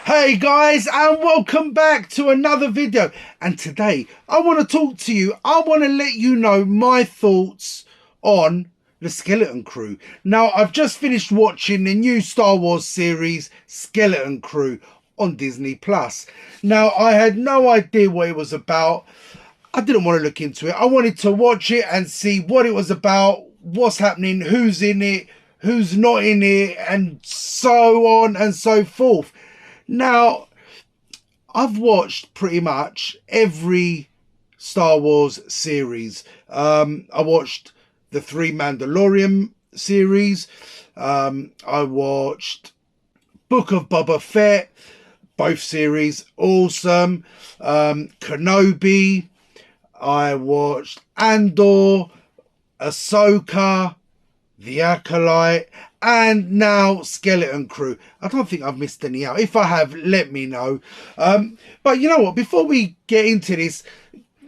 Hey guys, and welcome back to another video. And today I want to talk to you. I want to let you know my thoughts on the Skeleton Crew. Now, I've just finished watching the new Star Wars series Skeleton Crew on Disney Plus. Now, I had no idea what it was about. I didn't want to look into it. I wanted to watch it and see what it was about, what's happening, who's in it, who's not in it, and so on and so forth. Now, I've watched pretty much every Star Wars series. I watched the 3 Mandalorian series. I watched Book of Boba Fett, both series, awesome. Kenobi. I watched Andor, Ahsoka, The Acolyte, and now Skeleton Crew. I don't think I've missed any out. If I have, let me know. But you know what? Before we get into this,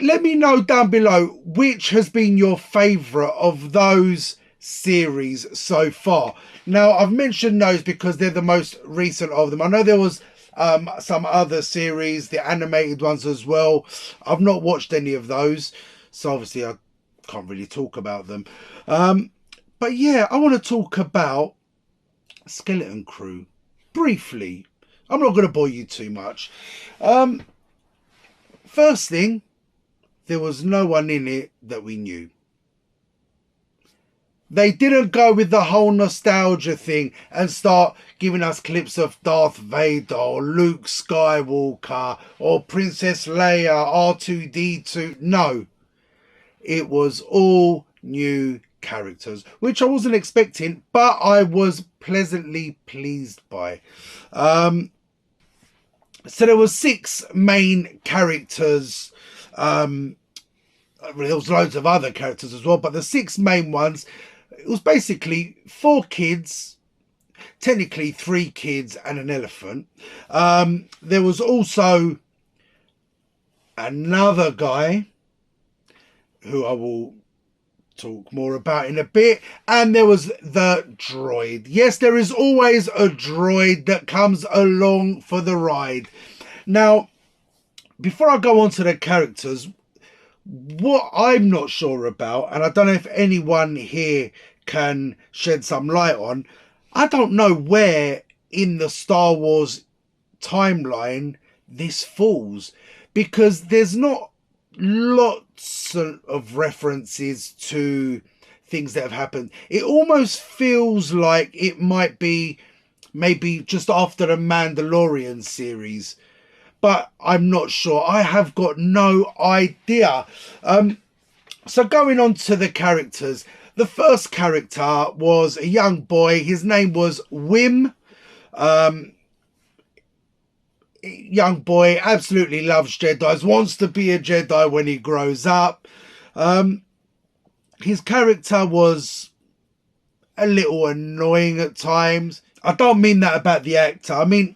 let me know down below which has been your favourite of those series so far. Now, I've mentioned those because they're the most recent of them. I know there was some other series, the animated ones as well. I've not watched any of those, so obviously I can't really talk about them. But yeah, I want to talk about Skeleton Crew briefly. I'm not going to bore you too much. First thing, there was no one in it that we knew. They didn't go with the whole nostalgia thing and start giving us clips of Darth Vader or Luke Skywalker or Princess Leia, R2-D2. No, it was all new characters, which I wasn't expecting, but I was pleasantly pleased by. So there were 6 main characters. There was loads of other characters as well, but the 6 main ones, it was basically 4 kids, technically 3 kids and an elephant. There was also another guy who I will talk more about in a bit, and there was the droid. Yes, there is always a droid that comes along for the ride. Now, before I go on to the characters, what I'm not sure about, and I don't know if anyone here can shed some light on, I don't know where in the Star Wars timeline this falls, because there's not lots of references to things that have happened. It almost feels like it might be maybe just after the Mandalorian series, but I'm not sure. I have got no idea. So going on to the characters, the first character was a young boy. His name was Wim. Young boy, absolutely loves Jedis, wants to be a Jedi when he grows up. His character was a little annoying at times. I don't mean that about the actor. I mean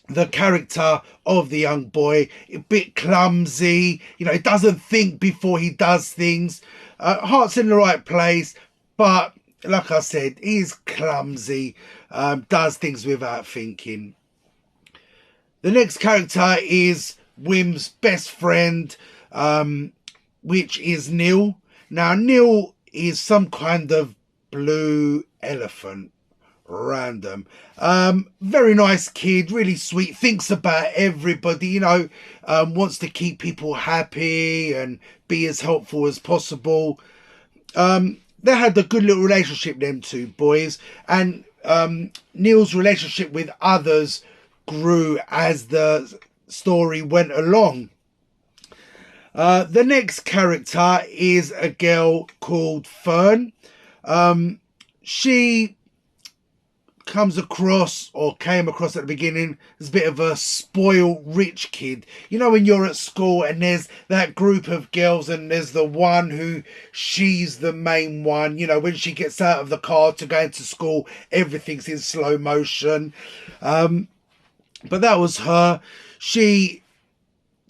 the character of the young boy, a bit clumsy. You know, he doesn't think before he does things. Heart's in the right place, but like I said, he's clumsy, does things without thinking. The next character is Wim's best friend, which is Neil. Now, Neil is some kind of blue elephant. Random. Very nice kid, really sweet, thinks about everybody, you know, wants to keep people happy and be as helpful as possible. They had a good little relationship, them 2 boys, and Neil's relationship with others grew as the story went along. The next character is a girl called Fern. She comes across, or came across at the beginning, as a bit of a spoiled rich kid. You know, when you're at school and there's that group of girls and there's the one who, she's the main one. You know, when she gets out of the car to go into school, everything's in slow motion. But that was her. She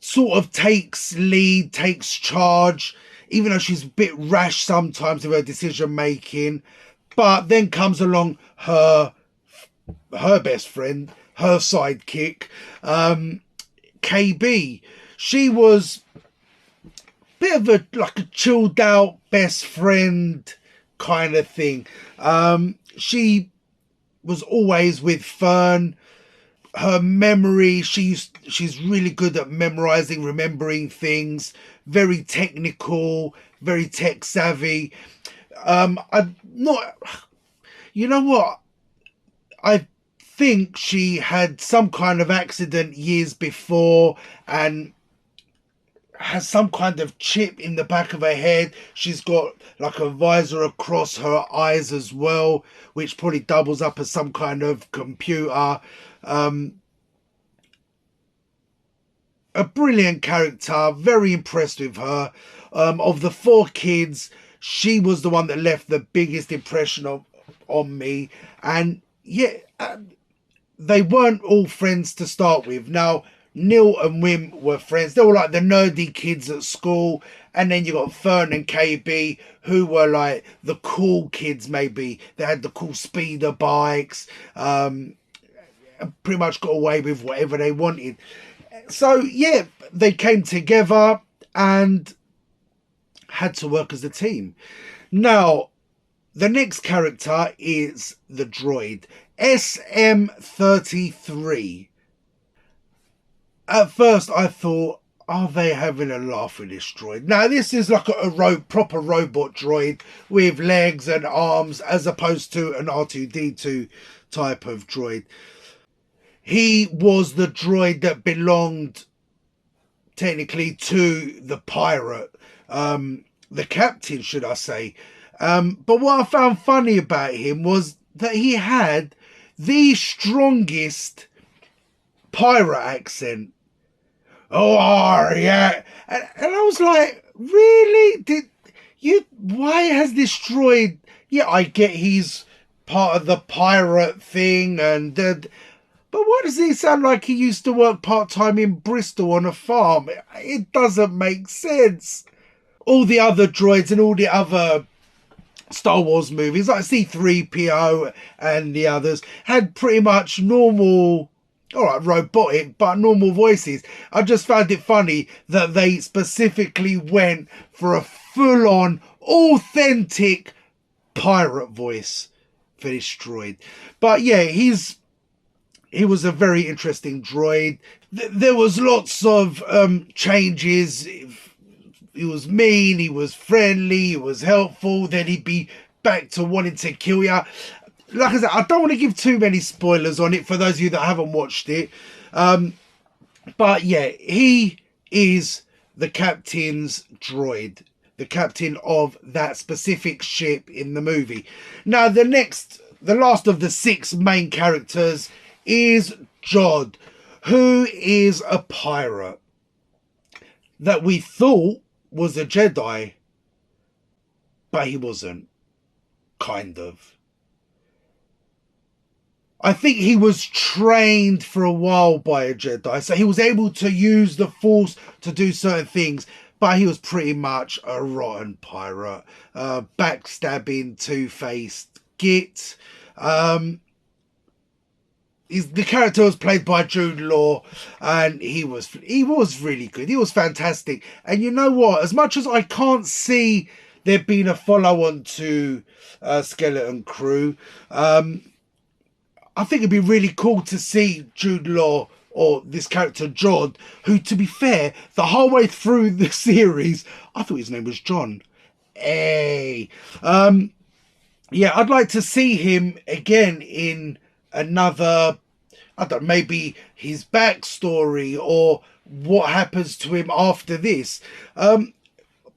sort of takes lead, takes charge, even though she's a bit rash sometimes with her decision making. But then comes along her best friend, her sidekick, KB. She was a bit of a like a chilled out best friend kind of thing. She was always with Fern. Her memory, she's really good at memorizing, remembering things, very technical, very tech savvy. I'm not, you know what, I think she had some kind of accident years before and has some kind of chip in the back of her head. She's got like a visor across her eyes as well, which probably doubles up as some kind of computer. A brilliant character, very impressed with her. Of the 4 kids, she was the one that left the biggest impression on me. And yeah, they weren't all friends to start with. Now, Neil and Wim were friends. They were like the nerdy kids at school. And then you got Fern and KB, who were like the cool kids, maybe. They had the cool speeder bikes. Pretty much got away with whatever they wanted. So, yeah, they came together and had to work as a team. Now, the next character is the droid, SM-33. At first, I thought, are they having a laugh with this droid? Now, this is like a proper robot droid with legs and arms, as opposed to an R2-D2 type of droid. He was the droid that belonged technically to the pirate, the captain, should I say. But what I found funny about him was that he had the strongest pirate accent. Oh, yeah. And I was like, really? Why has this droid... Yeah, I get he's part of the pirate thing and... But why does he sound like he used to work part-time in Bristol on a farm? It doesn't make sense. All the other droids and all the other Star Wars movies, like C-3PO and the others, had pretty much normal, all right, robotic, but normal voices. I just found it funny that they specifically went for a full-on, authentic pirate voice for this droid. But yeah, he was a very interesting droid. There was lots of changes. He was mean, he was friendly, he was helpful. Then he'd be back to wanting to kill you. Like I said, I don't want to give too many spoilers on it for those of you that haven't watched it. But yeah, he is the captain's droid. The captain of that specific ship in the movie. Now, the last of the 6 main characters is Jod, who is a pirate that we thought was a Jedi, but he wasn't, kind of. I think he was trained for a while by a Jedi, so he was able to use the Force to do certain things, but he was pretty much a rotten pirate, backstabbing, two-faced git. The character was played by Jude Law, and he was really good. He was fantastic. And you know what? As much as I can't see there being a follow-on to Skeleton Crew, I think it'd be really cool to see Jude Law, or this character Jod, who, to be fair, the whole way through the series, I thought his name was John. Hey. Yeah, I'd like to see him again in another, I don't know, maybe his backstory or what happens to him after this.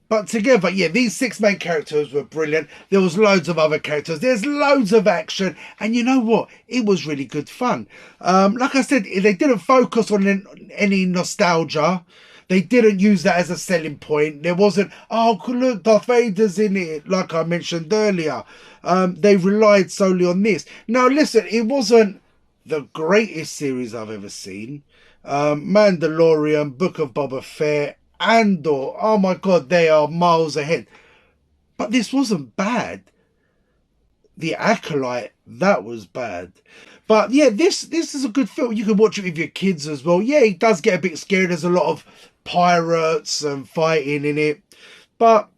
But together, yeah, these 6 main characters were brilliant. There was loads of other characters. There's loads of action. And you know what? It was really good fun. Like I said, they didn't focus on any nostalgia. They didn't use that as a selling point. There wasn't, oh, look, Darth Vader's in it, like I mentioned earlier. They relied solely on this. Now, listen, it wasn't the greatest series I've ever seen. Mandalorian, Book of Boba Fett, Andor, oh my God, they are miles ahead. But this wasn't bad. The Acolyte That was bad. But yeah, this is a good film. You can watch it with your kids as well. Yeah, it does get a bit scary. There's a lot of pirates and fighting in it. But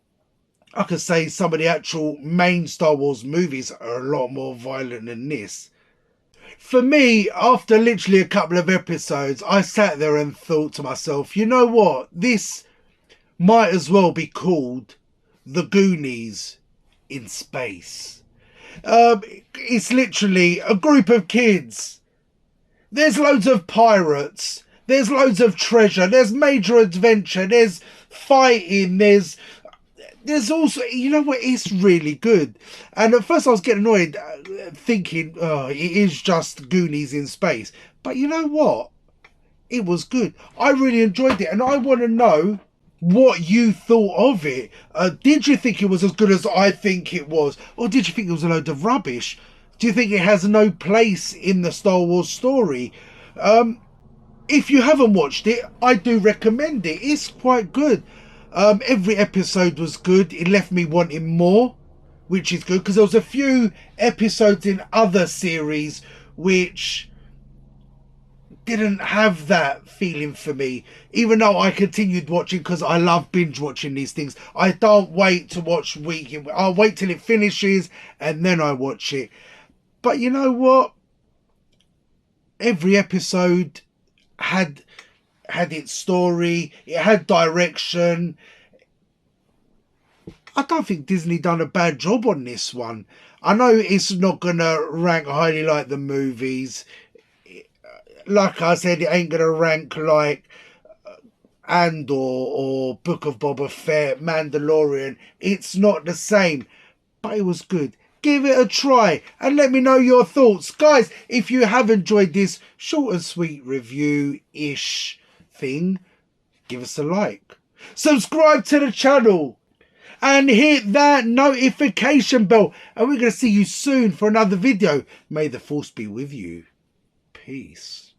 I could say some of the actual main Star Wars movies are a lot more violent than this. For me, after literally a couple of episodes, I sat there and thought to myself, you know what? This might as well be called The Goonies in space. It's literally a group of kids. There's loads of pirates. There's loads of treasure. There's major adventure. There's fighting. There's also, you know what, it's really good. And at first I was getting annoyed, thinking, oh, it is just Goonies in space. But you know what? It was good. I really enjoyed it. And I want to know what you thought of it. Did you think it was as good as I think it was? Or did you think it was a load of rubbish? Do you think it has no place in the Star Wars story? If you haven't watched it, I do recommend it. It's quite good. Every episode was good. It left me wanting more, which is good, because there was a few episodes in other series which didn't have that feeling for me, even though I continued watching because I love binge watching these things. I don't wait to watch week in. I'll wait till it finishes and then I watch it. But you know what? Every episode had its story. It had direction. I don't think Disney done a bad job on this one. I know it's not gonna rank highly like the movies. Like I said, it ain't gonna rank like Andor or Book of Boba Fett, Mandalorian. It's not the same, but it was good. Give it a try and let me know your thoughts. Guys, if you have enjoyed this short and sweet review-ish thing, give us a like. Subscribe to the channel and hit that notification bell. And we're going to see you soon for another video. May the Force be with you. Peace.